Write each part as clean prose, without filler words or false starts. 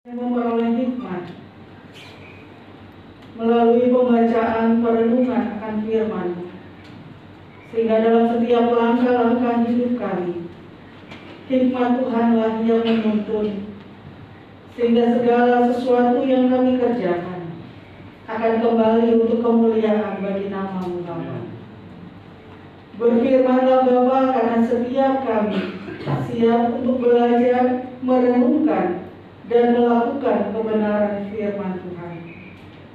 Memperoleh hikmat melalui pembacaan perenungan akan firman, sehingga dalam setiap langkah-langkah hidup kami, hikmat Tuhanlah yang menuntun, sehingga segala sesuatu yang kami kerjakan akan kembali untuk kemuliaan bagi nama-Mu Bapa. Berfirmanlah Bapa, karena setiap kami siap untuk belajar, merenungkan, dan melakukan kebenaran firman Tuhan.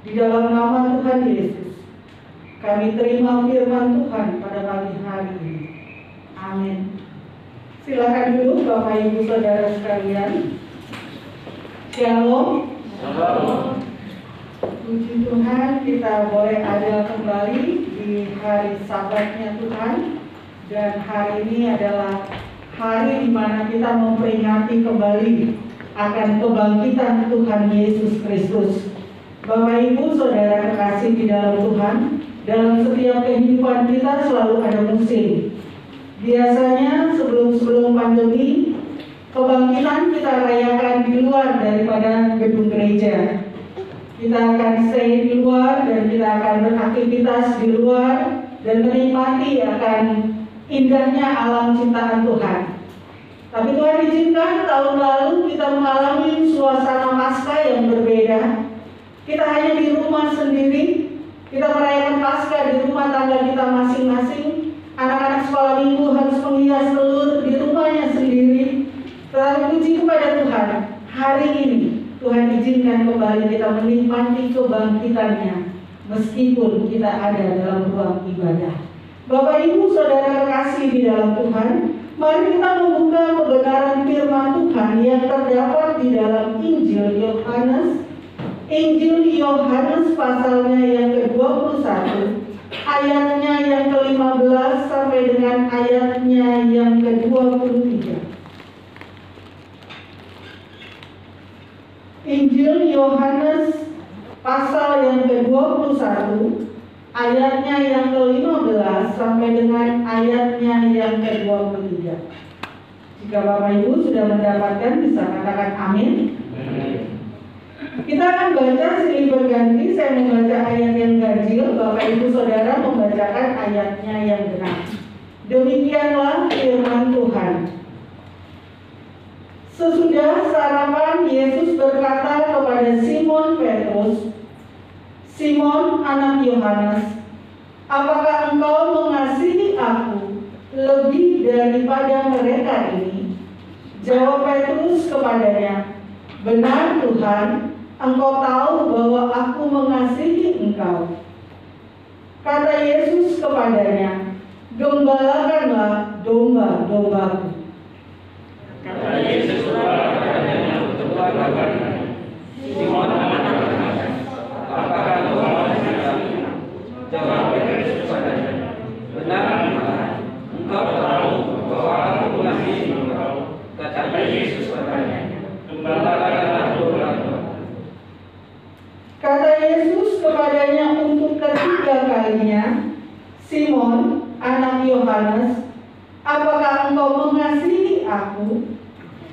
Di dalam nama Tuhan Yesus, kami terima firman Tuhan pada pagi hari ini. Amin. Silakan duduk Bapak Ibu Saudara sekalian. Shalom. Shalom. Puji Tuhan, kita boleh ada kembali di hari Sabatnya Tuhan. Dan hari ini adalah hari di mana kita memperingati kembali akan kebangkitan Tuhan Yesus Kristus. Bapak Ibu Saudara kekasih di dalam Tuhan, dalam setiap kehidupan kita selalu ada musim. Biasanya sebelum pandemi, kebangkitan kita rayakan di luar daripada gedung gereja. Kita akan stay di luar dan kita akan beraktivitas di luar dan menikmati akan indahnya alam ciptaan Tuhan. Tapi Tuhan izinkan tahun lalu kita mengalami suasana Paskah yang berbeda. Kita hanya di rumah sendiri. Kita merayakan Paskah di rumah tangga kita masing-masing. Anak-anak sekolah minggu harus menghias telur di rumahnya sendiri. Tetapi puji kepada Tuhan, hari ini Tuhan izinkan kembali kita menikmati kebangkitannya, meskipun kita ada dalam ruang ibadah. Bapak Ibu Saudara kekasih di dalam Tuhan, mari kita membuka kebenaran firman Tuhan yang terdapat di dalam Injil Yohanes pasalnya yang ke-21, ayatnya yang ke-15 sampai dengan ayatnya yang ke-23. Injil Yohanes pasal yang ke-21, ayatnya yang ke-15 sampai dengan ayatnya yang ke-23. Jika Bapak Ibu sudah mendapatkan, bisa katakan amin. Kita akan baca silih berganti. Saya membaca ayat yang ganjil, Bapak Ibu Saudara membacakan ayatnya yang genap. Demikianlah firman Tuhan. Sesudah sarapan, Yesus berkata kepada Simon Petrus, "Simon, anak Yohanes, apakah engkau mengasihi aku lebih daripada mereka ini?" Jawab Petrus kepadanya, "Benar Tuhan, engkau tahu bahwa aku mengasihi engkau." Kata Yesus kepadanya, "Gembalakanlah domba-dombaku." Kata Yesus kepadanya untuk melakukan, "Simon anak Yohanes, apakah engkau mengasihi aku?" Jawab Petrus kepadanya, "Benar Tuhan, engkau tahu bahwa aku mengasihi engkau." Kata Yesus kepadanya, "Gembalakanlah domba-dombaku." Kata Yesus kepadanya untuk ketiga kalinya, "Simon, anak Yohanes, apakah engkau mengasihi aku?"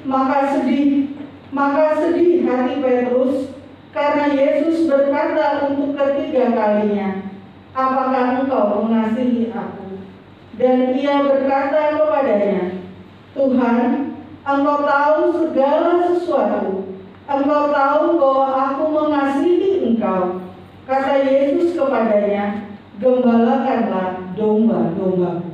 Maka sedih hati Petrus karena Yesus berkata untuk ketiga kalinya, "Apakah engkau mengasihi aku?" Dan ia berkata kepadanya, "Tuhan, engkau tahu segala sesuatu. Engkau tahu bahwa aku mengasihi engkau." Kata Yesus kepadanya, "Gembalakanlah domba-dombaku."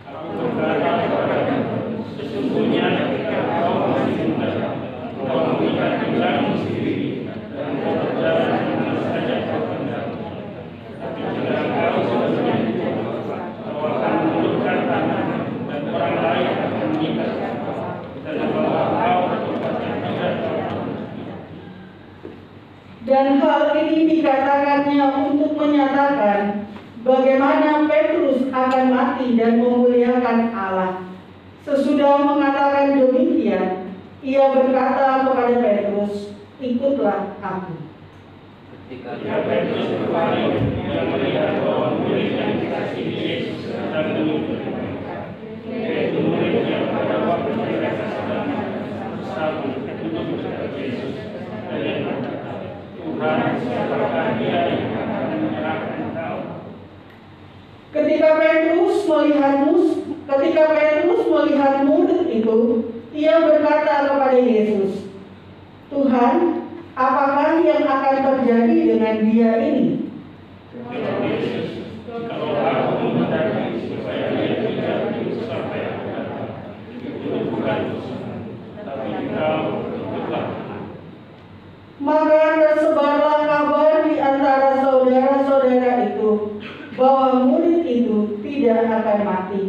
Aku berkata kepadamu, sesungguhnya ketika kau masih muda, kau mengikat pinggangmu sendiri, dan kau berjalan dengan saja kau hendak. Tapi jika kau sudah menyentuh, kau akan menundukkan tangan, dan orang lain akan mengikat kau, dan membawa kau ke tempat yang tidak kau tahu. Dan hal ini dikatakannya untuk menyatakan bagaimana Petrus akan mati dan memuliakan Allah. Sesudah mengatakan demikian, ia berkata kepada Petrus, "Ikutlah aku." Ketika Petrus kembali, ia melihat bahwa murid yang dikasihi Yesus sedang mengikuti mereka, yaitu murid yang pada waktu mereka sedang bersatu untuk dekat Yesus. Ketika Petrus melihat murid itu, ia berkata kepada Yesus, "Tuhan, apakah yang akan terjadi dengan dia ini?" Kalau aku menghendaki supaya dia tidak sampai itu bukan urusan, tapi kau ikutlah. Maka tersebarlah kabar di antara saudara-saudara itu bahwa murid itu tidak akan mati.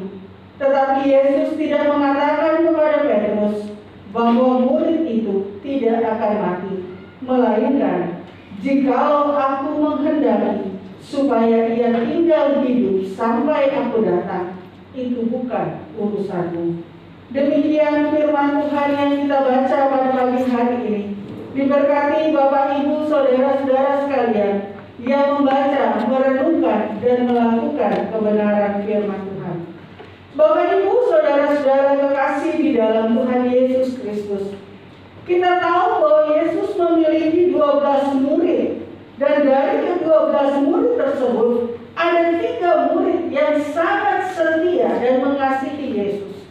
Tetapi Yesus tidak mengatakan kepada Petrus bahwa murid itu tidak akan mati, melainkan jikalau aku menghendaki supaya ia tinggal hidup sampai aku datang, itu bukan urusanmu. Demikian firman Tuhan yang kita baca pada pagi hari ini. Diberkati Bapak Ibu saudara-saudara sekalian yang membaca, merenungkan, dan melakukan kebenaran firman Tuhan. Bapak Ibu saudara-saudara kekasih di dalam Tuhan Yesus Kristus, kita tahu bahwa Yesus memiliki 12 murid. Dan dari ke-12 murid tersebut, ada 3 murid yang sangat setia dan mengasihi Yesus.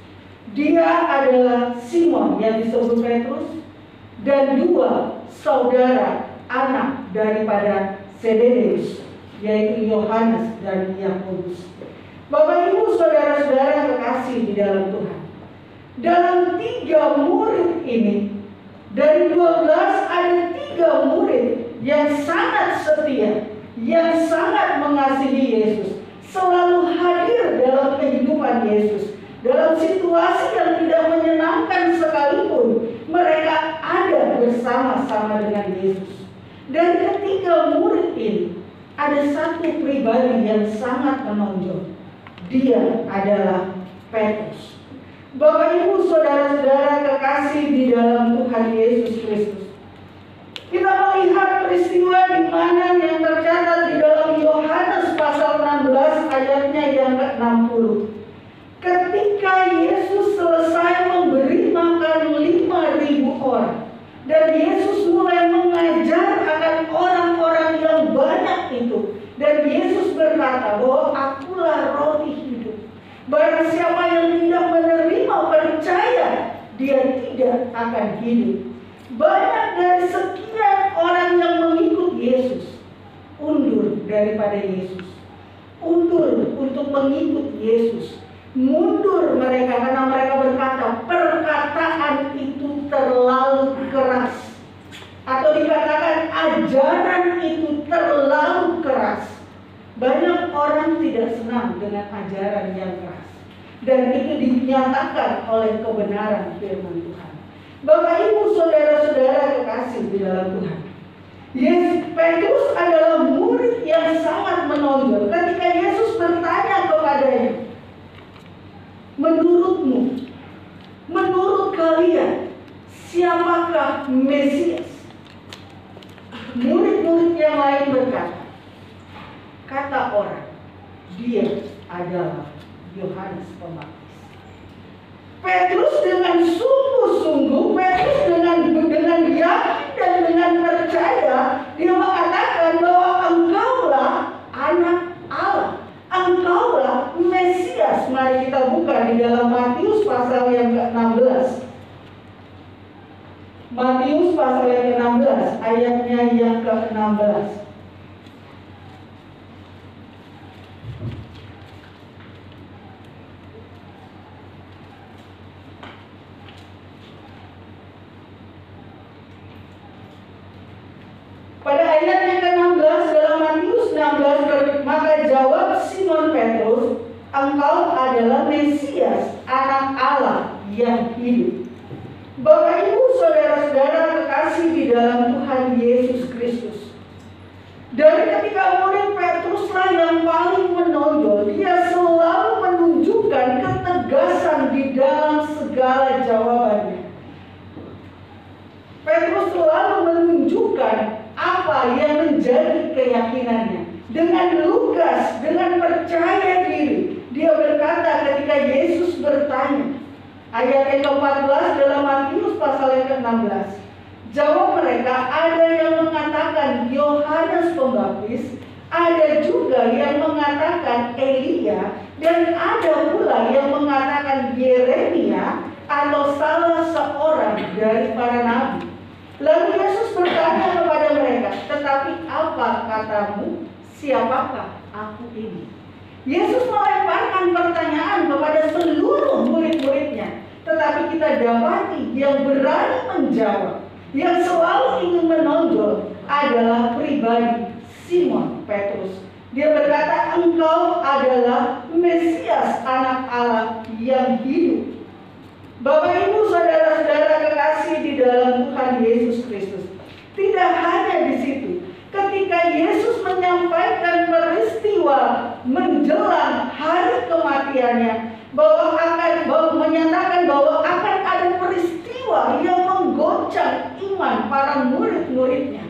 Dia adalah Simon yang disebut Petrus, dan 2 saudara anak daripada Zebedeus, yaitu Yohanes dan Yakobus. Bapak Ibu saudara-saudara kekasih di dalam Tuhan, dalam 3 murid ini, dari 12 ada 3 murid yang sangat setia, yang sangat mengasihi Yesus, selalu hadir dalam kehidupan Yesus. Dalam situasi yang tidak menyenangkan sekalipun, mereka ada bersama-sama dengan Yesus. Dan ketiga murid ini, ada satu pribadi yang sangat menonjol. Dia adalah Petrus. Bapak Ibu saudara-saudara kekasih di dalam Tuhan Yesus Kristus, kita melihat peristiwa di mana yang tercatat di dalam Yohanes pasal 16 ayatnya yang ke-60. Ketika Yesus selesai memberi makan 5.000 orang, dan Yesus mulai mengajar akan orang-orang yang banyak itu, dan Yesus berkata bahwa akulah roti hidup. Barang siapa yang tidak menerima percaya, dia tidak akan hidup. Banyak dari sekian orang yang mengikut Yesus undur daripada Yesus, undur untuk mengikut Yesus, mundur mereka karena mereka berkata perkataan itu terlalu keras, atau dikatakan ajaran itu terlalu keras. Banyak orang tidak senang dengan ajaran yang keras, dan itu dinyatakan oleh kebenaran firman Tuhan. Bapak Ibu saudara-saudara kekasih di dalam Tuhan, Petrus adalah murid yang sangat menonjol. Ketika Yesus bertanya kepadanya, menurut kalian, siapakah Mesias? Murid-murid yang lain berkata, kata orang, dia adalah Yohanes Pembaptis. Petrus dengan sungguh-sungguh, Petrus dengan yakin dan dengan percaya, dia mengatakan bahwa engkaulah anak Allah, engkaulah Mesias. Mari kita buka di dalam Matius pasal yang ke-16. Matius pasal yang ke-16, ayatnya yang ke-16. Pada ayat yang ke-16 dalam Matius 16, maka jawab Simon Petrus, engkau adalah Mesias, anak Allah yang hidup. Bapak Ibu saudara-saudara kekasih di dalam Tuhan Yesus Kristus, dari ketika murid Petruslah yang paling menonjol, dia selalu menunjukkan ketegasan di dalam segala jawabannya. Petrus selalu menunjukkan apa yang menjadi keyakinannya. Dengan lugas, dengan percaya diri, dia berkata ketika Yesus bertanya, ayat yang ke-14 dalam Matius pasal yang ke-16. Jawab mereka, ada yang mengatakan Yohanes Pembaptis, ada juga yang mengatakan Elia, Dan ada pula yang mengatakan Yeremia atau salah seorang dari para nabi. Lalu Yesus bertanya kepada mereka, tetapi apa katamu? Siapakah aku ini? Yesus melemparkan pertanyaan kepada seluruh murid-muridnya. Tetapi kita dapati yang berani menjawab, yang selalu ingin menonjol adalah pribadi Simon Petrus. Dia berkata, engkau adalah Mesias, anak Allah yang hidup. Bapak, Ibu, saudara-saudara kekasih di dalam Tuhan Yesus Kristus. Tidak hanya di situ. Ketika Yesus menyampaikan peristiwa menjelang hari kematiannya, menyatakan bahwa akan ada peristiwa yang menggoncang iman para murid-muridnya.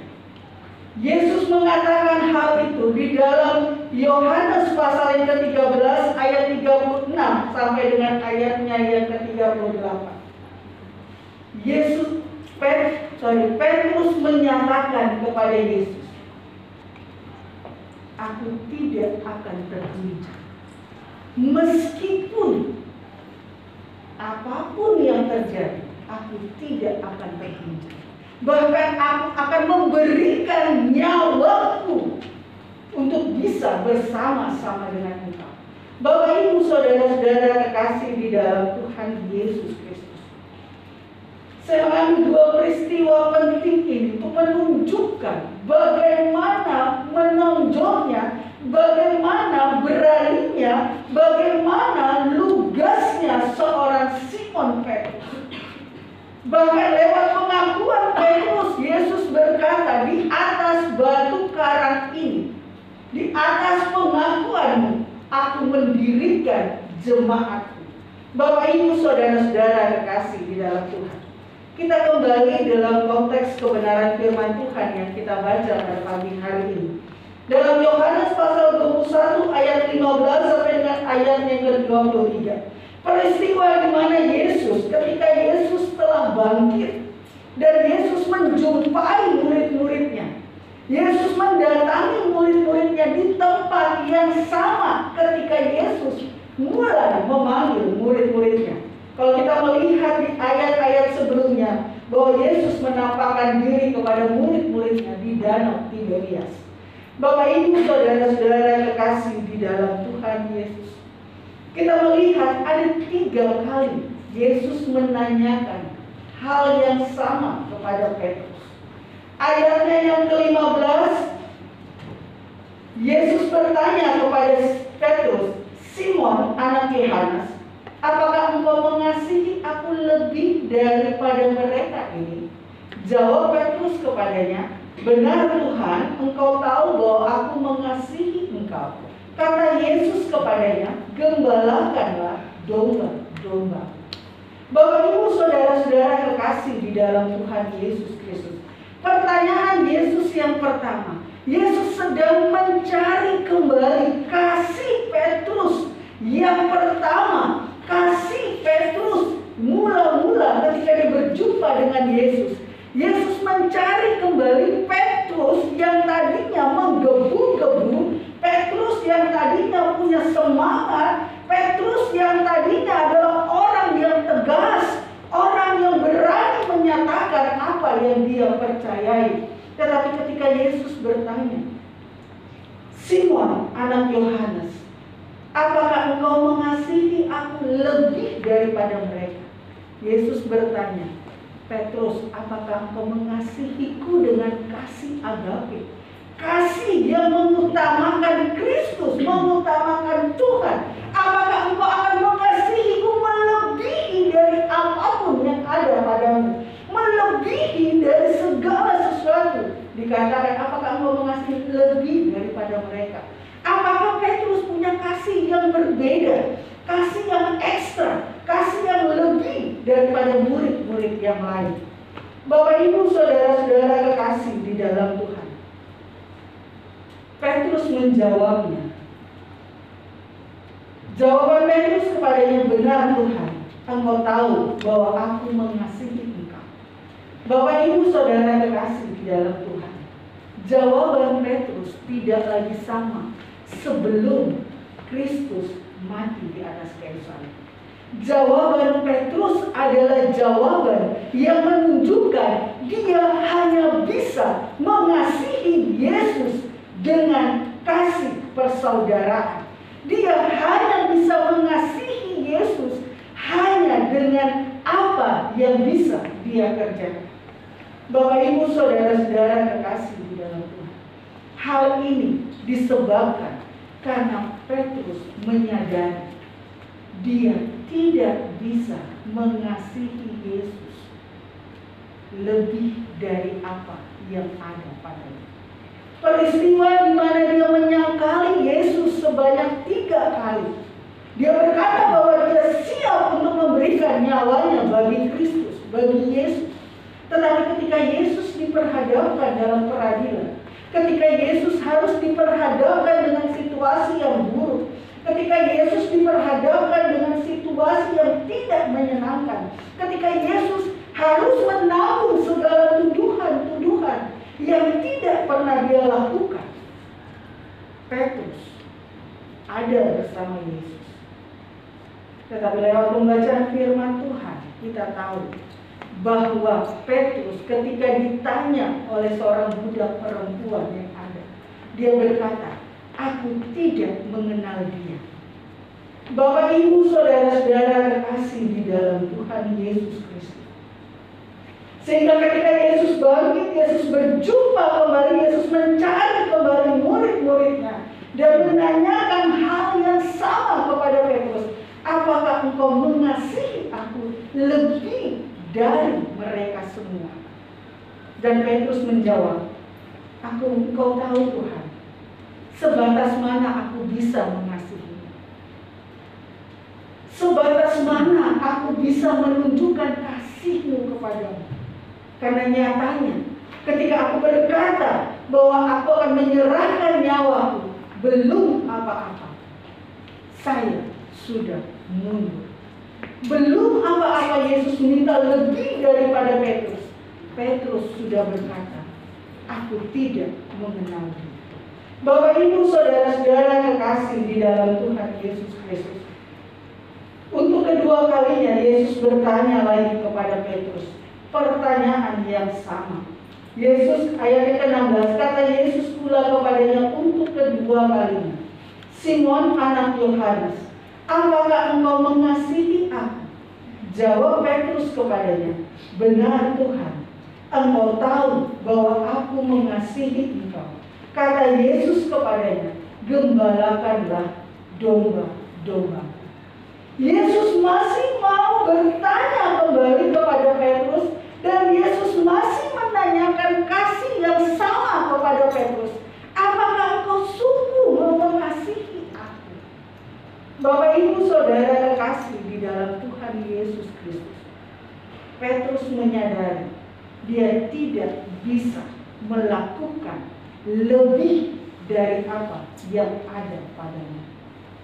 Yesus mengatakan hal itu di dalam Yohanes pasal yang ke-13 ayat 36 sampai dengan ayatnya yang ke-38. Petrus menyatakan kepada Yesus, aku tidak akan terguncang. Meskipun apapun yang terjadi, aku tidak akan terguncang. Bahkan aku akan memberikan nyawaku untuk bisa bersama-sama dengan engkau. Bapak, Ibu, saudara-saudara kekasih di dalam Tuhan Yesus Kristus. Saya mengambil dua peristiwa penting ini untuk menunjukkan bagaimana menonjolnya, bagaimana beraninya, bagaimana lugasnya seorang Simon Petrus. Bahkan lewat pengakuan Petrus, Yesus berkata, di atas batu karang ini, di atas pengakuanmu, aku mendirikan jemaatku. Bapak, Ibu, saudara-saudara kekasih di dalam Tuhan. Kita kembali dalam konteks kebenaran firman Tuhan yang kita baca pada pagi hari ini. Dalam Yohanes pasal 21 ayat 15 sampai dengan ayat yang ke-23. Peristiwa di mana Yesus, ketika Yesus telah bangkit dan Yesus menjumpai murid-muridnya. Yesus mendatangi murid-muridnya di tempat yang sama ketika Yesus mulai memanggil murid-muridnya. Kalau kita melihat di ayat-ayat sebelumnya bahwa Yesus menampakkan diri kepada murid-muridnya di Danau Tiberias. Bapak, Ibu, saudara-saudara kekasih di dalam Tuhan Yesus. Kita melihat ada 3 kali Yesus menanyakan hal yang sama kepada Petrus. Ayatnya yang ke-15, Yesus bertanya kepada Petrus, Simon anak Yohanes, apakah engkau mengasihi aku lebih daripada mereka ini? Jawab Petrus kepadanya, benar Tuhan, engkau tahu bahwa aku mengasihi engkau. Kata Yesus kepadanya, gembalakanlah domba-domba. Bapak, Ibu, saudara-saudara kekasih di dalam Tuhan Yesus Kristus. Pertanyaan Yesus yang pertama, Yesus sedang mencari kembali kasih Petrus yang pertama. Kasih Petrus mula-mula ketika dia berjumpa dengan Yesus. Yesus mencari kembali Petrus yang tadinya menggebu-gebu, Petrus yang tadinya punya semangat, Petrus yang tadinya adalah orang yang tegas, orang yang berani menyatakan apa yang dia percayai. Tetapi ketika Yesus bertanya, Simon anak Yohanes, apakah engkau mengasihi aku lebih daripada mereka? Yesus bertanya, Petrus, apakah engkau mengasihiku dengan kasih agape? Kasih yang mengutamakan Kristus, mengutamakan Tuhan. Apakah engkau akan mengasihiku melebihi dari apapun yang ada padamu? Melebihi dari segala sesuatu. Dikatakan, apakah engkau mengasihi lebih daripada mereka? Apakah Petrus punya kasih yang berbeda? Kasih yang ekstra, kasih yang lebih daripada murid-murid yang lain. Bapak, Ibu, saudara-saudara kekasih di dalam Tuhan. Petrus menjawabnya. Jawaban Petrus kepadanya, benar Tuhan, engkau tahu bahwa aku mengasihi engkau. Bapak, Ibu, saudara kekasih di dalam Tuhan. Jawaban Petrus tidak lagi sama sebelum Kristus mati di atas kayu salib. Jawaban Petrus adalah jawaban yang menunjukkan dia hanya bisa mengasihi Yesus dengan kasih persaudaraan. Dia hanya bisa mengasihi Yesus hanya dengan apa yang bisa dia kerjakan. Bapak Ibu saudara-saudara kekasih di dalam Tuhan, hal ini disebabkan karena Petrus menyadari dia tidak bisa mengasihi Yesus lebih dari apa yang ada padanya. Peristiwa di mana dia menyangkali Yesus sebanyak 3 kali. Dia berkata bahwa dia siap untuk memberikan nyawanya bagi Kristus, bagi Yesus. Tetapi ketika Yesus diperhadapkan dalam peradilan, ketika Yesus harus diperhadapkan dengan situasi yang buruk, ketika Yesus diperhadapkan dengan situasi yang tidak menyenangkan, ketika Yesus harus menanggung segala tuduhan-tuduhan yang tidak pernah dia lakukan, Petrus ada bersama Yesus. Tetapi lewat pembacaan firman Tuhan, kita tahu bahwa Petrus ketika ditanya oleh seorang budak perempuan yang ada, dia berkata, "Aku tidak mengenal dia." Bapak Ibu saudara-saudara kekasih di dalam Tuhan Yesus Kristus. Sehingga ketika Yesus bangkit, Yesus berjumpa kembali, Yesus mencari kembali murid-muridnya dan menanyakan hal yang sama kepada Petrus. Apakah engkau mengasihi aku lebih dari mereka semua? Dan Petrus menjawab, engkau tahu Tuhan, sebatas mana aku bisa mengasihi. Sebatas mana aku bisa menunjukkan kasih-Mu kepadamu. Karena nyatanya ketika aku berkata bahwa aku akan menyerahkan nyawaku, belum apa-apa, saya sudah mundur. Belum apa-apa Yesus minta lebih daripada Petrus. Petrus sudah berkata, "Aku tidak mengenal dia." Bapak Ibu saudara-saudara kekasih di dalam Tuhan Yesus Kristus, untuk kedua kalinya Yesus bertanya lagi kepada Petrus pertanyaan yang sama. Yesus, ayat ke-16, kata Yesus pula kepadanya untuk kedua kalinya, "Simon anak Yohanes, apakah engkau mengasihi aku?" Jawab Petrus kepadanya, "Benar Tuhan, engkau tahu bahwa aku mengasihi engkau." Kata Yesus kepadanya, "Gembalakanlah domba-domba." Yesus masih mau bertanya kembali kepada Petrus, dan Yesus masih menanyakan kasih yang sama kepada Petrus. Apakah engkau sungguh mengasihi aku? Bapak Ibu saudara kekasih di dalam Tuhan Yesus Kristus, Petrus menyadari dia tidak bisa melakukan lebih dari apa yang ada padanya.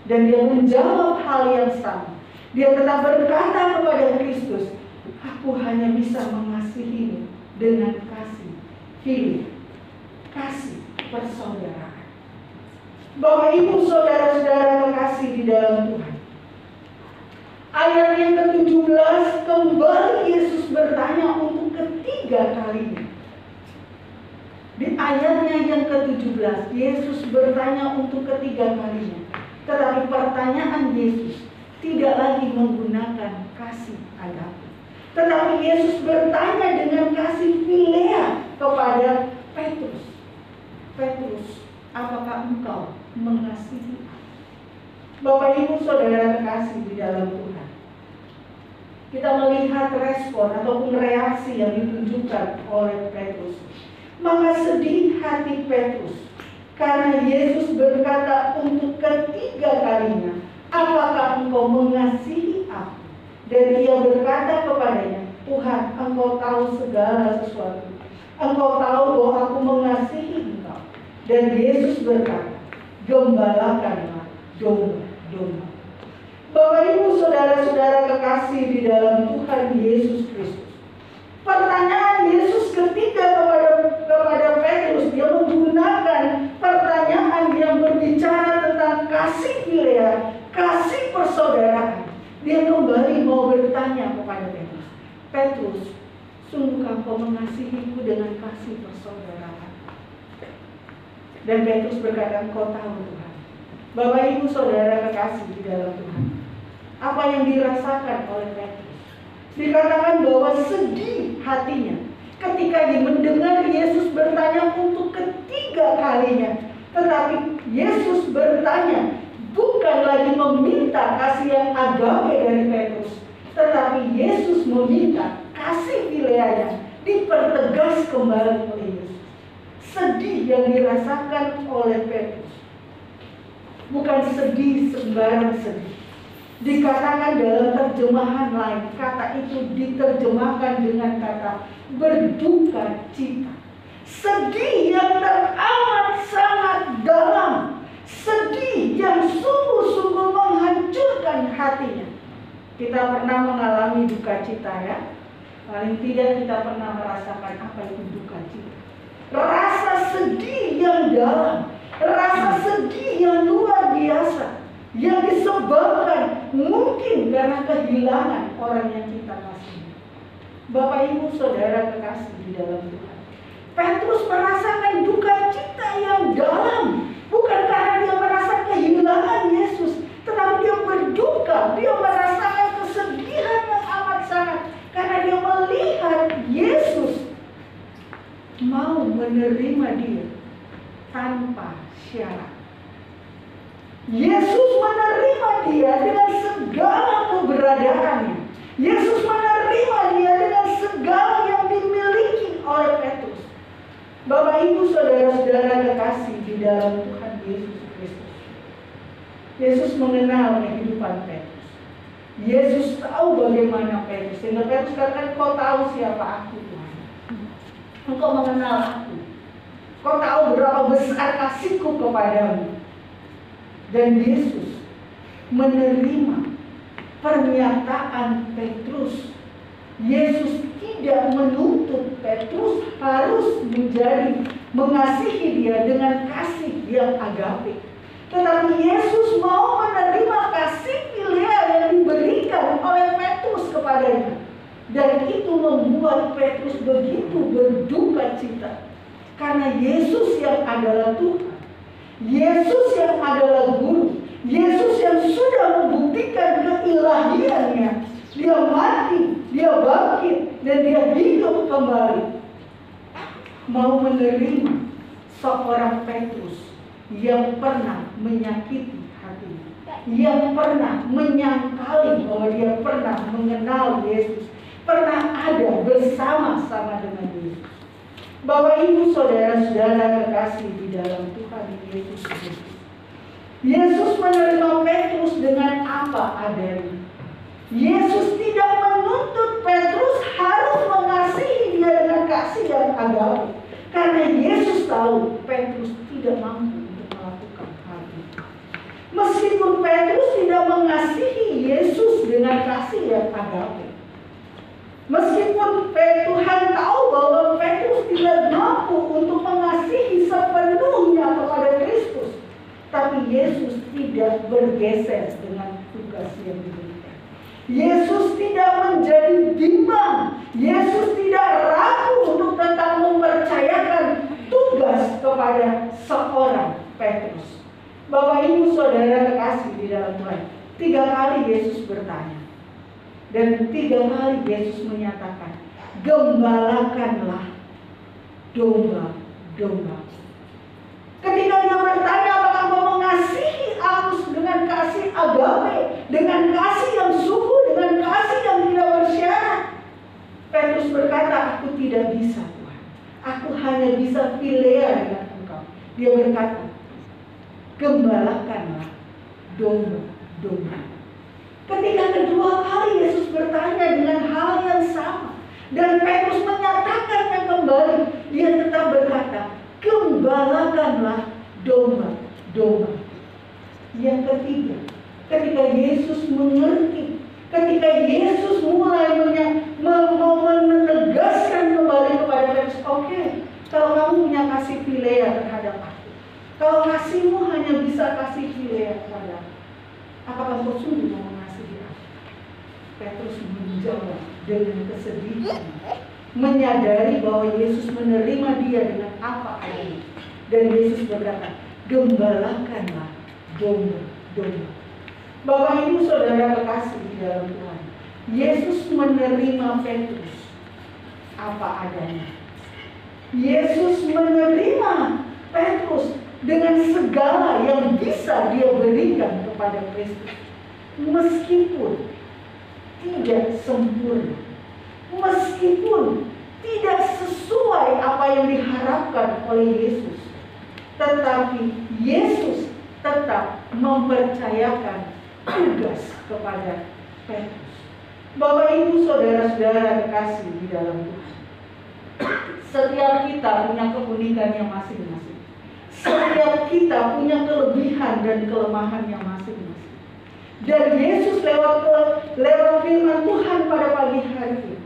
Dan dia menjawab hal yang sama. Dia tetap berkata kepada Kristus, "Aku hanya bisa mengasihimu dengan kasih filia, kasih persaudaraan." Bapak Ibu saudara-saudara kekasih di dalam Tuhan, ayat yang ke-17 kembali Yesus bertanya untuk ketiga kalinya. Di ayatnya yang ke-17 Yesus bertanya untuk ketiga kalinya. Tetapi pertanyaan Yesus tidak lagi menggunakan kasih agape, tetapi Yesus bertanya dengan kasih filea kepada Petrus. "Petrus, apakah engkau mengasihi aku?" Bapak Ibu saudara kekasih di dalam Tuhan, kita melihat respon ataupun reaksi yang ditunjukkan oleh Petrus. Maka sedih hati Petrus karena Yesus berkata untuk ketiga kalinya, "Apakah engkau mengasihi aku?" Dan ia berkata kepadanya, "Tuhan, engkau tahu segala sesuatu. Engkau tahu bahwa aku mengasihi engkau." Dan Yesus berkata, "Gembalakanlah domba-domba." Bapak Ibu saudara-saudara kekasih di dalam Tuhan Yesus Kristus, pertanyaan Yesus ketiga kepada Petrus, dia menggunakan pertanyaan yang berbicara tentang kasih filea, kasih mengasihiku dengan kasih persaudaraan. Dan Petrus berkata, Engkau tahu Tuhan. Bapak Ibu Saudara kekasih di dalam Tuhan, apa yang dirasakan oleh Petrus? Dikatakan bahwa sedih hatinya ketika dia mendengar Yesus bertanya untuk ketiga kalinya. Tetapi Yesus bertanya, bukan lagi meminta kasih yang agape dari Petrus, tetapi Yesus meminta kasih Fileanya dipertegas kembali oleh Yesus. Sedih yang dirasakan oleh Petrus bukan sedih sembarang sedih. Dikatakan dalam terjemahan lain, kata itu diterjemahkan dengan kata berduka cita. Sedih yang teramat sangat dalam, sedih yang sungguh-sungguh menghancurkan hatinya. Kita pernah mengalami duka cita ya. Paling tidak kita pernah merasakan apa itu duka cita. Rasa sedih yang dalam, rasa sedih yang luar biasa, yang disebabkan mungkin karena kehilangan orang yang kita kasihi. Bapak Ibu Saudara kekasih di dalam Tuhan, Petrus merasakan duka cita yang dalam, bukan karena dia merasa kehilangan Yesus, tetapi dia berduka, dia merasakan kesedihan yang amat sangat karena dia melihat Yesus mau menerima dia tanpa syarat. Yesus menerima dia dengan segala keberadaannya. Yesus menerima dia dengan segala yang dimiliki oleh Petrus. Bapak Ibu Saudara-saudara kekasih di dalam Tuhan Yesus Kristus, Yesus mengenal kehidupan Petrus. Yesus tahu bagaimana Petrus. Sehingga Petrus katakan, Kau tahu siapa aku Tuhan. Engkau mengenal aku. Kau tahu berapa besar kasihku kepadamu. Dan Yesus menerima pernyataan Petrus. Yesus tidak menuntut Petrus harus mengasihi dia dengan kasih yang agape. Tetapi Yesus mau menerima kasih Filea yang diberikan oleh Petrus kepadanya. Dan itu membuat Petrus begitu berduka cita. Karena Yesus yang adalah Tuhan, Yesus yang adalah Guru, Yesus yang sudah membuktikan keilahiannya. Dia mati, dia bangkit, dan dia hidup kembali. Mau menerima seorang Petrus yang pernah menyakiti hatinya, yang pernah menyangkali bahwa dia pernah mengenal Yesus, pernah ada bersama-sama dengan Yesus. Bapak Ibu Saudara-saudara kekasih di dalam Tuhan Yesus Kristus, Yesus menerima Petrus dengan apa adanya. Yesus tidak menuntut Petrus harus mengasihi dia dengan kasih yang agape, karena Yesus tahu Petrus tidak mampu untuk melakukan hal itu. Meskipun Petrus tidak mengasihi Yesus dengan kasih yang agape, meskipun Tuhan tahu bahwa Petrus tidak mampu untuk mengasihi sepenuhnya kepada Kristus, tapi Yesus tidak bergeser dengan tugas yang diberikan. Yesus tidak menjadi bimbang. Yesus tidak ragu untuk tetap mempercayakan tugas kepada seorang Petrus. Bapak Ibu Saudara kekasih di dalam Tuhan, 3 kali Yesus bertanya. Dan 3 kali Yesus menyatakan, gembalakanlah domba-domba. Ketika dia bertanya, apakah kau mengasihi aku dengan kasih agape, dengan kasih yang sungguh, dengan kasih yang tidak bersyarat? Petrus berkata, aku tidak bisa Tuhan. Aku hanya bisa Filea dengan engkau. Dia berkata, gembalakanlah domba-domba. Ketika kedua kali Yesus bertanya dengan hal yang sama, dan Petrus menyatakannya kembali, dia tetap berkata, gembalakanlah domba-domba. Yang ketiga, ketika Yesus mengerti, ketika Yesus mulai menegaskan kembali kepada Petrus, oke, kalau kamu punya kasih Filea terhadap aku, kalau kasihmu hanya bisa kasih Filea kepada aku, apakah kau sungguh mau mengasihi aku? Petrus menjawab dengan kesedihan, menyadari bahwa Yesus menerima dia dengan apa adanya. Dan Yesus berkata, gembalakanlah domba-domba. Bapak Ibu Saudara kekasih di dalam Tuhan, Yesus menerima Petrus apa adanya. Yesus menerima Petrus dengan segala yang bisa dia berikan kepada Kristus. Meskipun tidak sempurna, meskipun tidak sesuai apa yang diharapkan oleh Yesus, tetapi Yesus tetap mempercayakan tugas kepada Petrus. Bapak Ibu Saudara-saudara kekasih di dalam Tuhan, setiap kita punya keunikannya masing-masing. Setiap kita punya kelebihan dan kelemahannya masing-masing. Dan Yesus lewat firman Tuhan pada pagi hari ini,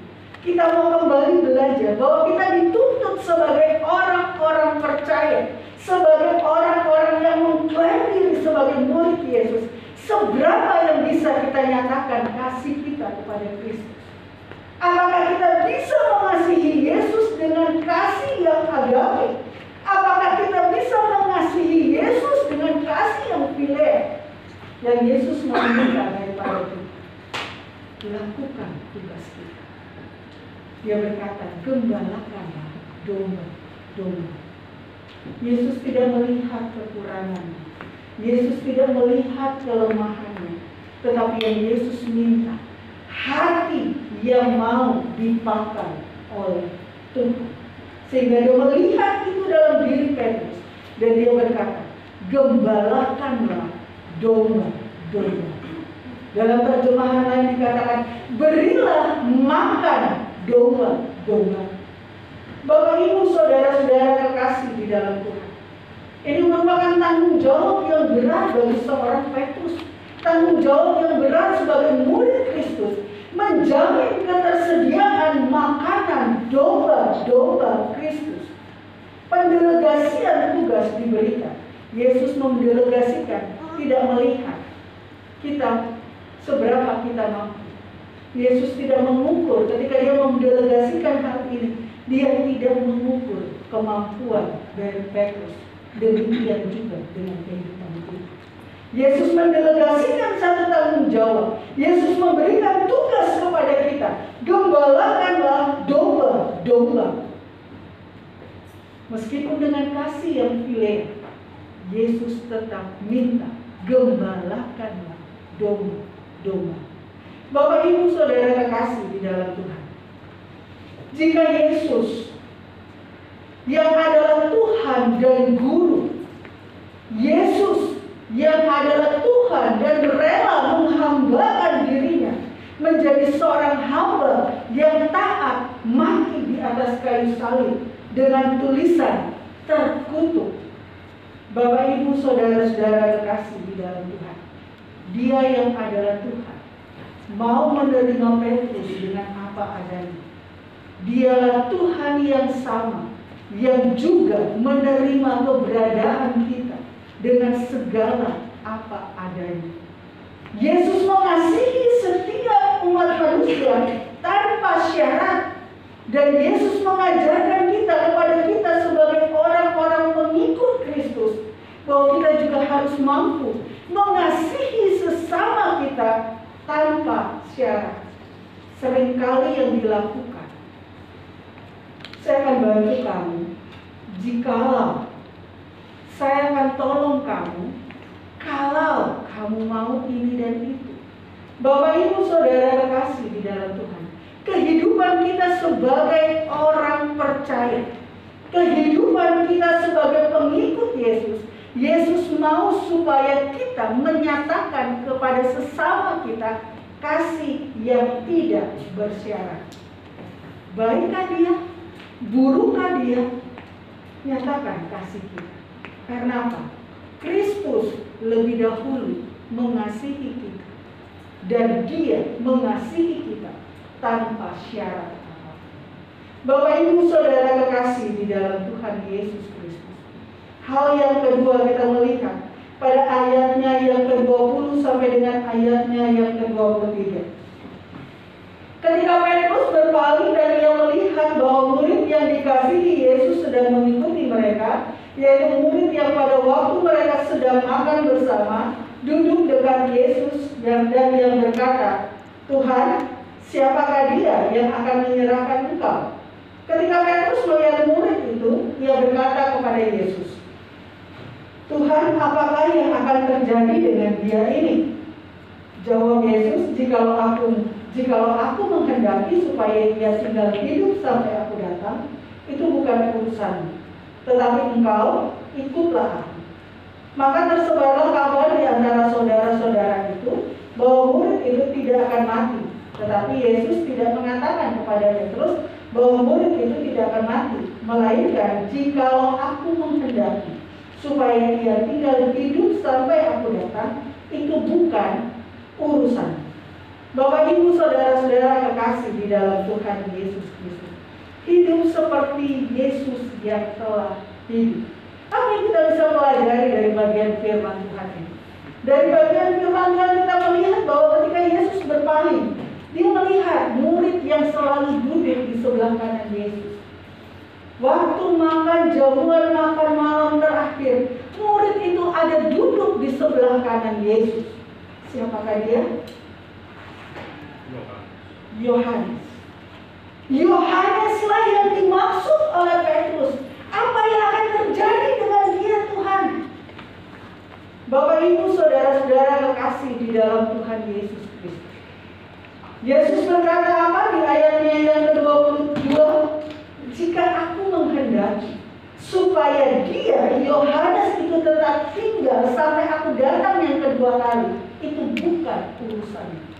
kita mau kembali belajar bahwa kita dituntut sebagai orang-orang percaya, sebagai orang-orang yang mengklaim diri sebagai murid Yesus, seberapa yang bisa kita nyatakan kasih kita kepada Kristus. Apakah kita bisa mengasihi Yesus dengan kasih yang agape? Apakah kita bisa mengasihi Yesus dengan kasih yang phileo? Yang Yesus meminta daripada kita, lakukan tugas kita. Dia berkata, gembalakanlah domba-domba. Yesus tidak melihat kekurangannya, Yesus tidak melihat kelemahannya, tetapi yang Yesus minta hati yang mau dipakai oleh Tuhan. Sehingga dia melihat itu dalam diri Petrus, dan dia berkata, gembalakanlah domba-domba. Dalam terjemahan lain dikatakan, berilah makan domba-domba. Bapak Ibu Saudara-saudara kekasih di dalam Tuhan, ini merupakan tanggung jawab yang berat bagi seorang Petrus. Tanggung jawab yang berat sebagai murid Kristus, menjamin ketersediaan makanan domba-domba Kristus. Pendelegasian tugas diberikan. Yesus mendelegasikan, tidak melihat kita seberapa kita mampu. Yesus tidak mengukur ketika dia mendelegasikan hal ini. Dia tidak mengukur kemampuan dari Petrus. Demikian juga dengan kehidupan kita. Yesus mendelegasikan satu tanggung jawab. Yesus memberikan tugas kepada kita. Gembalakanlah domba-domba. Meskipun dengan kasih yang phileo, Yesus tetap minta, gembalakanlah domba-domba. Bapak Ibu Saudara kekasih di dalam Tuhan, jika Yesus yang adalah Tuhan dan Guru, Yesus yang adalah Tuhan dan rela menghambakan dirinya menjadi seorang hamba yang taat mati di atas kayu salib dengan tulisan terkutuk. Bapak Ibu Saudara-saudara kekasih di dalam Tuhan, Dia yang adalah Tuhan mau menerima Petrus dengan apa adanya. Dialah Tuhan yang sama, yang juga menerima keberadaan kita dengan segala apa adanya. Yesus mengasihi setiap umat manusia tanpa syarat. Dan Yesus mengajarkan kita kepada kita sebagai orang-orang pengikut Kristus, bahwa kita juga harus mampu mengasihi sesama kita tanpa syarat. Seringkali yang dilakukan, saya akan bantu kamu jikalau, saya akan tolong kamu kalau kamu mau ini dan itu. Bapak Ibu Saudara kekasih di dalam Tuhan, kehidupan kita sebagai orang percaya, kehidupan kita sebagai pengikut Yesus, Yesus mau supaya kita menyatakan kepada sesama kita kasih yang tidak bersyarat. Baikkah dia? Burukkah dia? Nyatakan kasih kita. Karena apa? Kristus lebih dahulu mengasihi kita, dan Dia mengasihi kita tanpa syarat apa. Bapak Ibu Saudara kekasih di dalam Tuhan Yesus Kristus, hal yang kedua kita melihat pada ayatnya yang ke-20 sampai dengan ayatnya yang ke-23. Ketika Petrus berpaling dan ia melihat bahwa murid yang dikasihi Yesus sedang mengikuti mereka, yaitu murid yang pada waktu mereka sedang makan bersama, duduk dekat Yesus dan yang berkata, "Tuhan, siapakah dia yang akan menyerahkan Engkau?" Ketika Petrus melihat murid itu, ia berkata kepada Yesus, "Tuhan, apakah yang akan terjadi dengan dia ini?" Jawab Yesus, jikalau aku menghendaki supaya ia tinggal hidup sampai aku datang, itu bukan urusanmu. Tetapi engkau ikutlah aku." Maka tersebarlah kabar di antara saudara-saudara itu bahwa murid itu tidak akan mati. Tetapi Yesus tidak mengatakan kepada Petrus bahwa murid itu tidak akan mati, melainkan jikalau aku menghendaki supaya ia tinggal hidup sampai aku datang, itu bukan urusan. Bapak Ibu saudara-saudara kekasih di dalam Tuhan Yesus Kristus, hidup seperti Yesus yang telah hidup. Apa yang kita bisa pelajari dari bagian firman Tuhan ini? Dari bagian firman Tuhan kita melihat bahwa ketika Yesus berpaling, dia melihat murid yang selalu duduk di sebelah kanan Yesus. Waktu makan jamuan makan malam terakhir, murid itu ada duduk di sebelah kanan Yesus. Siapakah dia? Yohanes. Yohaneslah yang dimaksud oleh Petrus. Apa yang akan terjadi dengan dia, Tuhan? Bapak Ibu saudara-saudara kekasih di dalam Tuhan Yesus Kristus, Yesus berkata apa di ayatnya yang ke-22? Jika aku menghendaki supaya dia, Yohanes itu tetap tinggal sampai aku datang yang kedua kali, itu bukan urusanmu.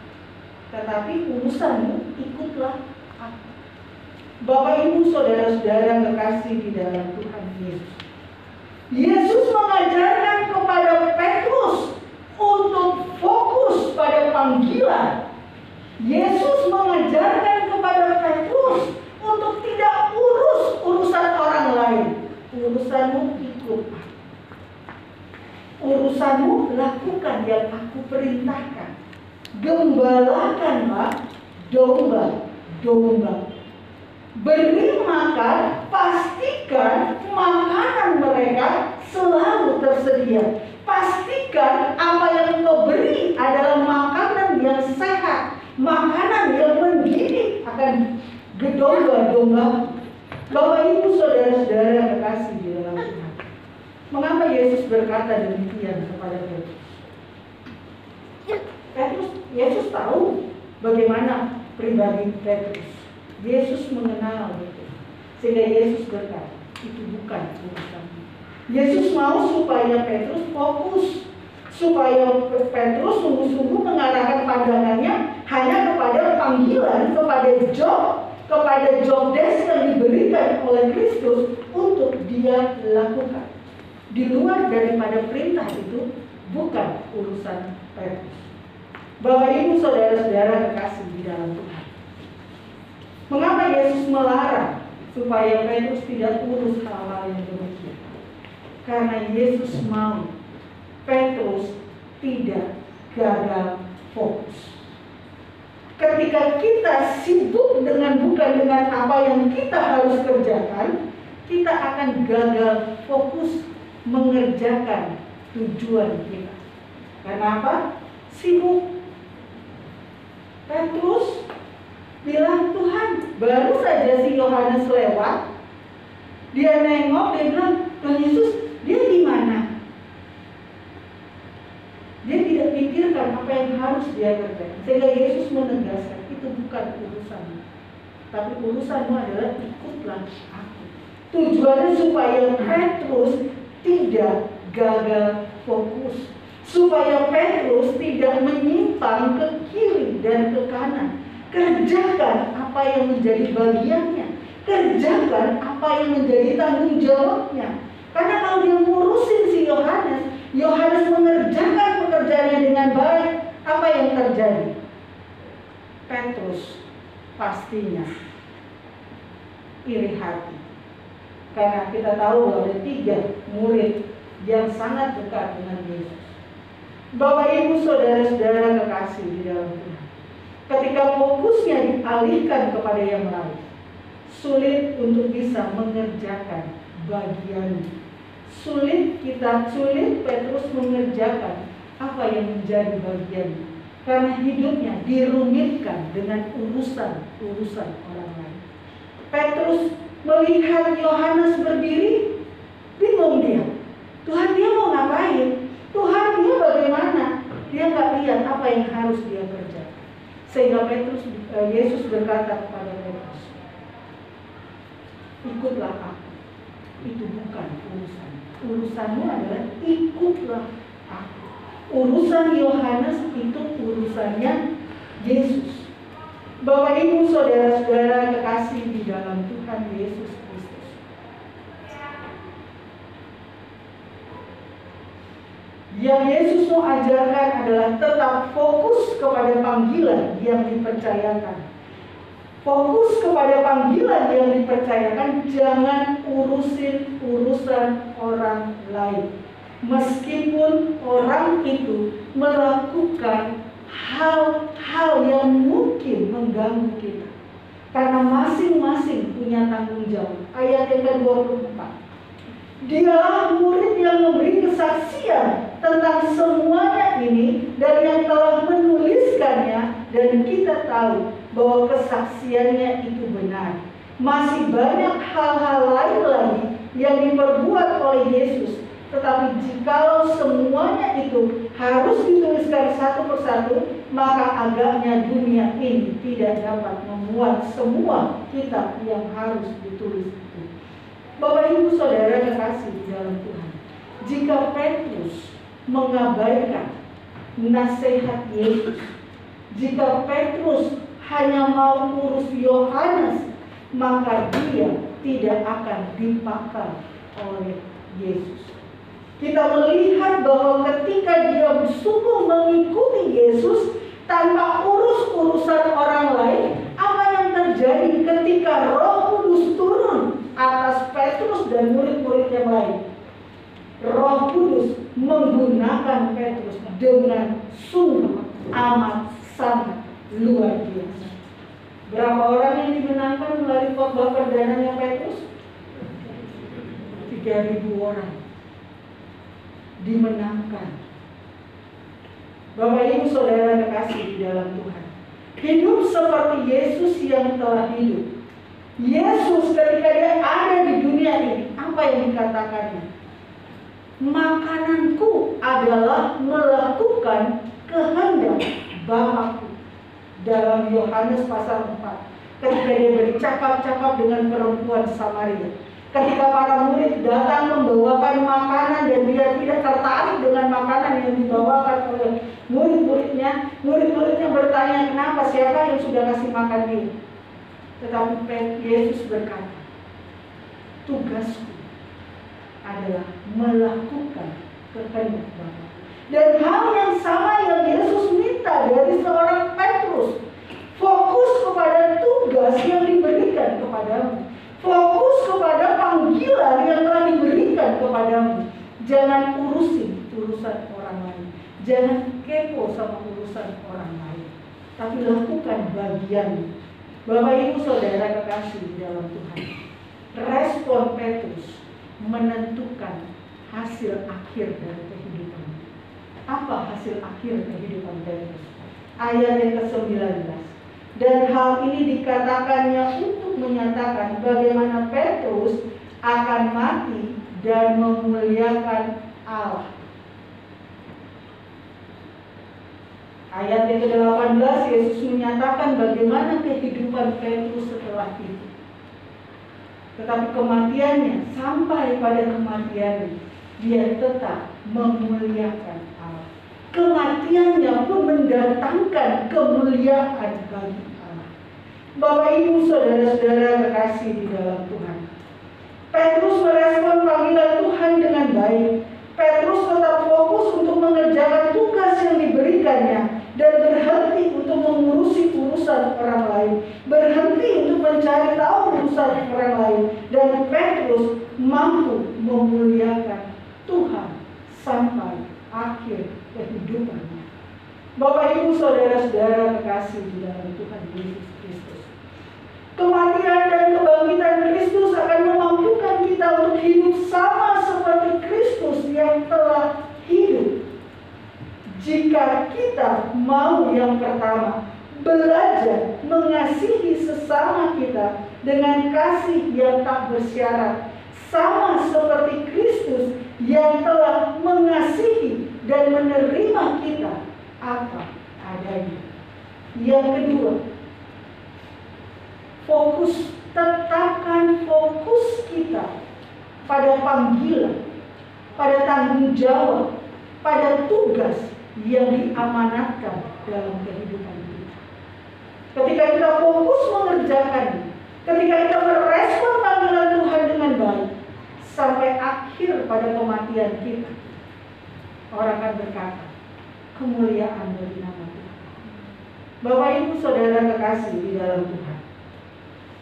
Tetapi urusanmu ikutlah aku. Bapak Ibu saudara-saudara kekasih di dalam Tuhan Yesus, Yesus mengajarkan kepada Petrus untuk fokus pada panggilan. Yesus mengajarkan kepada Petrus untuk tidak urus urusan orang lain. Urusanmu ikut aku. Urusanmu lakukan yang aku perintahkan. Gembalakanlah domba-domba. Beri makan, pastikan makanan mereka selalu tersedia. Pastikan apa yang engkau beri adalah makanan yang sehat, makanan yang mendidik akan domba-domba. Bapak Ibu saudara-saudara kekasih di dalam Tuhan, mengapa Yesus berkata demikian kepada Petrus? Yesus tahu bagaimana pribadi Petrus. Yesus mengenal itu, sehingga Yesus berkata, itu bukan urusanmu. Yesus mau supaya Petrus fokus, supaya Petrus sungguh-sungguh mengarahkan pandangannya hanya kepada panggilan, kepada job desk yang diberikan oleh Kristus untuk dia lakukan. Di luar daripada perintah itu bukan urusan Petrus. Bapak Ibu saudara-saudara kekasih di dalam Tuhan, mengapa Yesus melarang supaya Petrus tidak urus hal-hal yang demikian? Karena Yesus mau Petrus tidak gagal fokus. Ketika kita sibuk bukan dengan apa yang kita harus kerjakan, kita akan gagal fokus mengerjakan tujuan kita. Kenapa? Sibuk. Petrus bilang, Tuhan, baru saja si Yohanes lewat, dia nengok, dia bilang, Tuhan Yesus, dia di mana? Dia tidak pikirkan apa yang harus dia kerjakan. Sehingga Yesus menegaskan, itu bukan urusanmu, tapi urusanmu adalah ikutlah aku. Tujuannya supaya Petrus tidak gagal fokus, supaya Petrus tidak menyimpang ke kiri dan ke kanan. Kerjakan apa yang menjadi bagiannya, kerjakan apa yang menjadi tanggung jawabnya. Karena kalau dia ngurusin si Yohanes mengerjakan pekerjaannya dengan baik, apa yang terjadi? Petrus pastinya iri hati. Karena kita tahu bahwa ada 3 murid yang sangat dekat dengan Yesus. Bapak Ibu saudara-saudara kekasih di dalam Tuhan, Ketika fokusnya dialihkan kepada yang lain, sulit untuk bisa mengerjakan bagian. Sulit Petrus mengerjakan apa yang menjadi bagian, karena hidupnya dirumitkan dengan urusan orang lain. Petrus melihat Yohanes berdiri, bingung dia. Tuhan, dia mau ngapain? Tuhan, dia bagaimana? Dia nggak lihat apa yang harus dia kerjakan. Sehingga Yesus berkata kepada Petrus, ikutlah aku. Itu bukan urusan. Urusanmu adalah ikutlah aku. Urusan Yohanes itu urusannya Yesus. Bapak Ibu saudara-saudara kekasih di dalam Tuhan Yesus Kristus, yang Yesus mau ajarkan adalah tetap fokus kepada panggilan yang dipercayakan. Fokus kepada panggilan yang dipercayakan, jangan urusin urusan orang lain. Meskipun orang itu melakukan hal-hal yang mungkin mengganggu kita, karena masing-masing punya tanggung jawab. Ayat yang ke-24, dialah murid yang memberi kesaksian tentang semuanya ini dan yang telah menuliskannya, dan kita tahu bahwa kesaksiannya itu benar. Masih banyak hal-hal lain lagi yang diperbuat oleh Yesus, tetapi jikalau semuanya itu harus dituliskan satu persatu, maka agaknya dunia ini tidak dapat memuat semua kitab yang harus ditulis itu. Bapak Ibu saudara kekasih di dalam Tuhan, jika Petrus mengabaikan nasihat Yesus, jika Petrus hanya mau urus Yohanes, maka dia tidak akan dipakai oleh Yesus. Kita melihat bahwa ketika dia bersungguh mengikuti Yesus tanpa urusan orang lain, apa yang terjadi ketika Roh Kudus turun atas Petrus dan murid-murid yang lain? Roh Kudus menggunakan Petrus dengan sungguh amat sangat luar biasa. Berapa orang yang dimenangkan melalui khotbah perdananya Petrus? 3.000 orang dimenangkan. Bapak Ibu saudara kekasih di dalam Tuhan, hidup seperti Yesus yang telah hidup. Yesus ketika dia ada di dunia ini, apa yang dikatakannya? Makananku adalah melakukan kehendak Bapa-Ku. Dalam Yohanes pasal 4, ketika dia bercakap-cakap dengan perempuan Samaria, ketika para murid datang membawakan makanan dan dia tidak tertarik dengan makanan yang dibawakan oleh murid-muridnya, murid-muridnya bertanya, kenapa, siapa yang sudah kasih makan dia? Tetapi Yesus berkata, tugasku adalah melakukan kehendak Bapa. Dan hal yang sama yang Yesus minta dari seorang Petrus, fokus kepada tugas yang diberikan kepadamu, fokus kepada panggilan yang telah diberikan kepadamu. Jangan urusin urusan orang lain, jangan kepo sama urusan orang lain, tapi lakukan bagian. Bapak Ibu saudara kekasih di dalam Tuhan, respon Petrus menentukan hasil akhir dari kehidupan. Apa hasil akhir kehidupan Petrus? Ayat yang ke-19. Dan hal ini dikatakannya untuk menyatakan bagaimana Petrus akan mati dan memuliakan Allah. Ayat yang ke-18, Yesus menyatakan bagaimana kehidupan Petrus setelah itu. Tetapi kematiannya, sampai pada kematiannya, dia tetap memuliakan Allah. Kematiannya pun mendatangkan kemuliaan bagi Allah. Bapak Ibu saudara-saudara kekasih di dalam Tuhan, Petrus merespon panggilan Tuhan dengan baik. Petrus tetap fokus untuk mengerjakan tugas yang diberikannya dan berhenti untuk mengurusi urusan orang lain, berhenti untuk mencari tahu urusan orang lain, dan Petrus mampu memuliakan Tuhan sampai akhir kehidupannya. Bapak Ibu Saudara-saudara kekasih di dalam Tuhan Yesus Kristus, kematian dan kebangkitan Kristus akan memampukan kita untuk hidup sama seperti Kristus yang telah hidup. Jika kita mau yang pertama, belajar mengasihi sesama kita dengan kasih yang tak bersyarat, sama seperti Kristus yang telah mengasihi dan menerima kita apa adanya. Yang kedua, tetapkan fokus kita pada panggilan, pada tanggung jawab, pada tugas yang diamanatkan dalam kehidupan kita. Ketika kita fokus mengerjakan, ketika kita merespon panggilan Tuhan dengan baik, sampai akhir pada kematian kita, orang akan berkata, kemuliaan bagi nama Tuhan. Bapak Ibu Saudara kekasih di dalam Tuhan,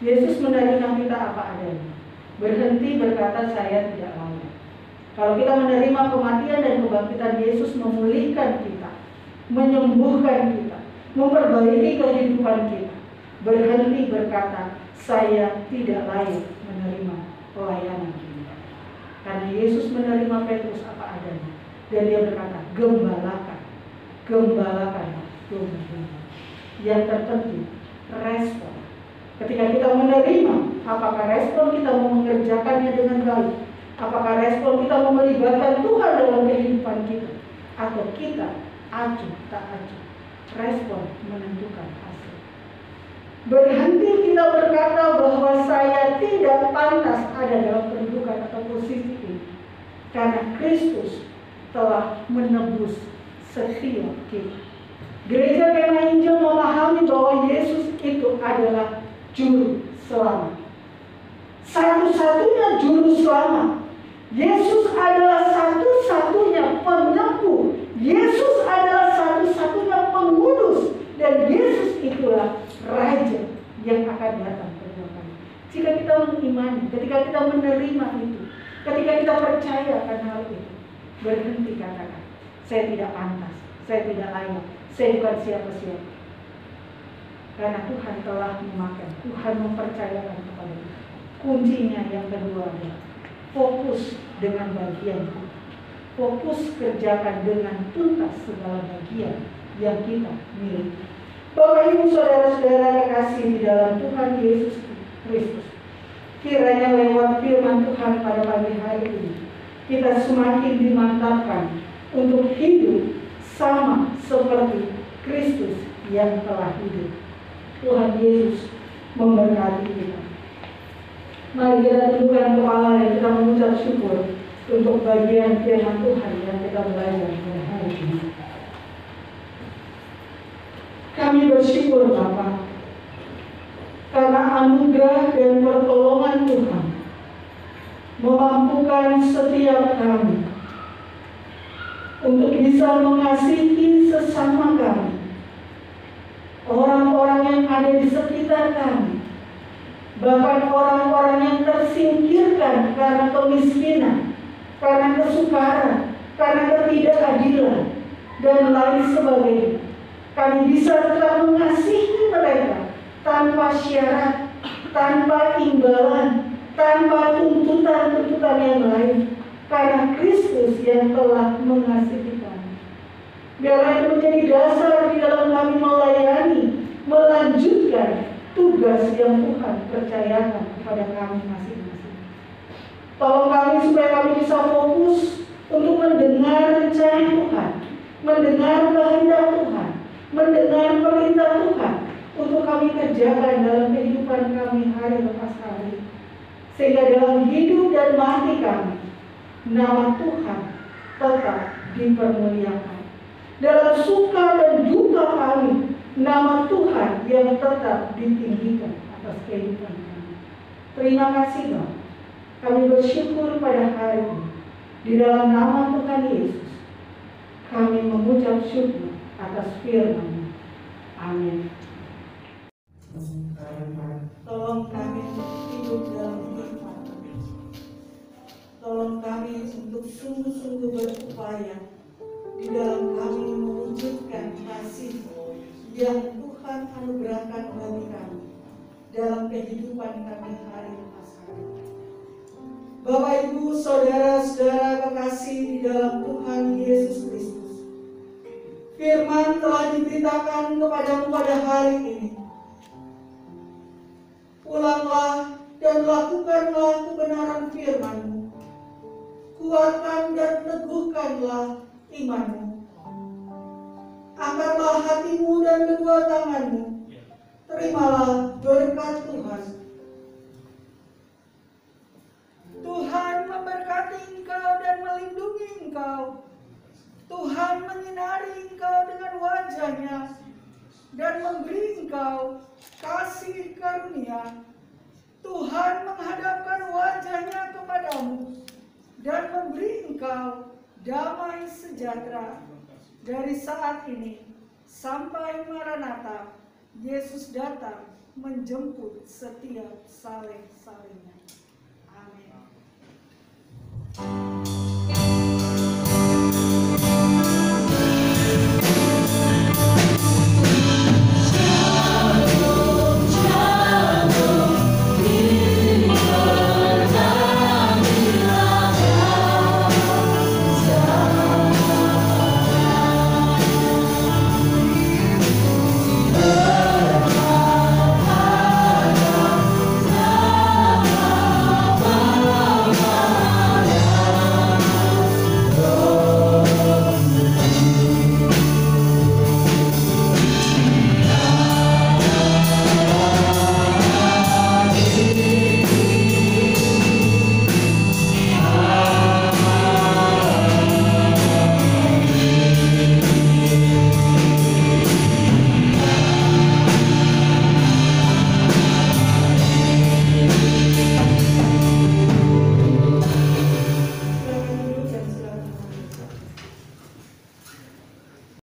Yesus menerima kita apa adanya. Berhenti berkata saya tidak layak. Kalau kita menerima kematian dan kebangkitan Yesus memulihkan kita, menyembuhkan kita, memperbaiki kehidupan kita, berhenti berkata saya tidak layak menerima pelayanan kita. Karena Yesus menerima Petrus apa adanya, dan dia berkata gembalakan domba-domba. Yang terpenting respon. Ketika kita menerima, apakah respon kita mau mengerjakannya dengan baik? Apakah respon kita mau melibatkan Tuhan dalam kehidupan kita? Atau kita acuh tak acuh? Respon menentukan hasil. Berhenti kita berkata bahwa saya tidak pantas ada dalam kedudukan atau posisi ini, karena Kristus telah menebus setiap kita. Gereja Kemah Injil memahami bahwa Yesus itu adalah juru selamat. Satu-satunya juru selamat. Yesus adalah satu-satunya penyembuh. Yesus adalah satu-satunya pengudus. Dan Yesus itulah Raja yang akan datang kedua kali. Jika kita mengimani, ketika kita menerima itu, ketika kita percaya akan hal itu, berhenti katakan, saya tidak pantas, saya tidak layak, saya bukan siapa-siapa. Karena Tuhan telah memakai, Tuhan mempercayakan kepada kita. Kuncinya yang kedua adalah fokus dengan bagian kita. Fokus kerjakan dengan tuntas segala bagian yang kita miliki. Bapak Ibu Saudara-saudara kekasih di dalam Tuhan Yesus Kristus, kiranya lewat firman Tuhan pada pagi hari ini, kita semakin dimantapkan untuk hidup sama seperti Kristus yang telah hidup. Tuhan Yesus memberkati kita. Mari kita tundukkan kepala dan kita mengucap syukur untuk bagian firman Tuhan yang kita belajar pada hari ini. Kami bersyukur Bapa, karena anugerah dan pertolongan Tuhan memampukan setiap kami untuk bisa mengasihi sesama kami, orang-orang yang ada di sekitar kami, bahkan orang-orang yang tersingkirkan karena kemiskinan, karena kesukaran, karena ketidakadilan, dan lain sebagainya. Kami bisa tetap mengasihi mereka tanpa syarat, tanpa imbalan, tanpa tuntutan-tuntutan yang lain, karena Kristus yang telah mengasihi kami. Biarlah itu menjadi dasar di dalam kami melayani, melanjutkan tugas yang Tuhan percayakan kepada kami masing-masing. Tolong kami supaya kami bisa fokus untuk mendengar rencana Tuhan, mendengar kehendak Tuhan, mendengar perintah Tuhan, untuk kami kerjakan dalam kehidupan kami hari lepas hari. Sehingga dalam hidup dan mati kami, nama Tuhan tetap dipermuliakan. Dalam suka dan duka kami, nama Tuhan yang tetap ditinggikan atas kehidupan kami. Terima kasih Bapak. Kami bersyukur pada hari ini. Di dalam nama Tuhan Yesus, kami mengucap syukur atas firman-Nya. Amin. Tolong kami untuk hidup dalam hikmat. Tolong kami untuk sungguh-sungguh berupaya di dalam kami mewujudkan kasih yang Tuhan anugerahkan bagi kami dalam kehidupan kami hari lepas hari. Bapak, Ibu, saudara-saudara kekasih di dalam Tuhan Yesus Kristus, firman telah diberitakan kepadamu pada hari ini. Pulanglah dan lakukanlah kebenaran firman-Mu. Kuatkan dan teguhkanlah iman-Mu. Angkatlah hatimu dan kedua tanganmu. Terimalah berkat Tuhan. Tuhan memberkati engkau dan melindungi engkau. Tuhan menyinari engkau dengan wajah-Nya dan memberi engkau kasih karunia. Tuhan menghadapkan wajah-Nya kepadamu dan memberi engkau damai sejahtera dari saat ini sampai Maranatha, Yesus datang menjemput setiap saleh-salehnya.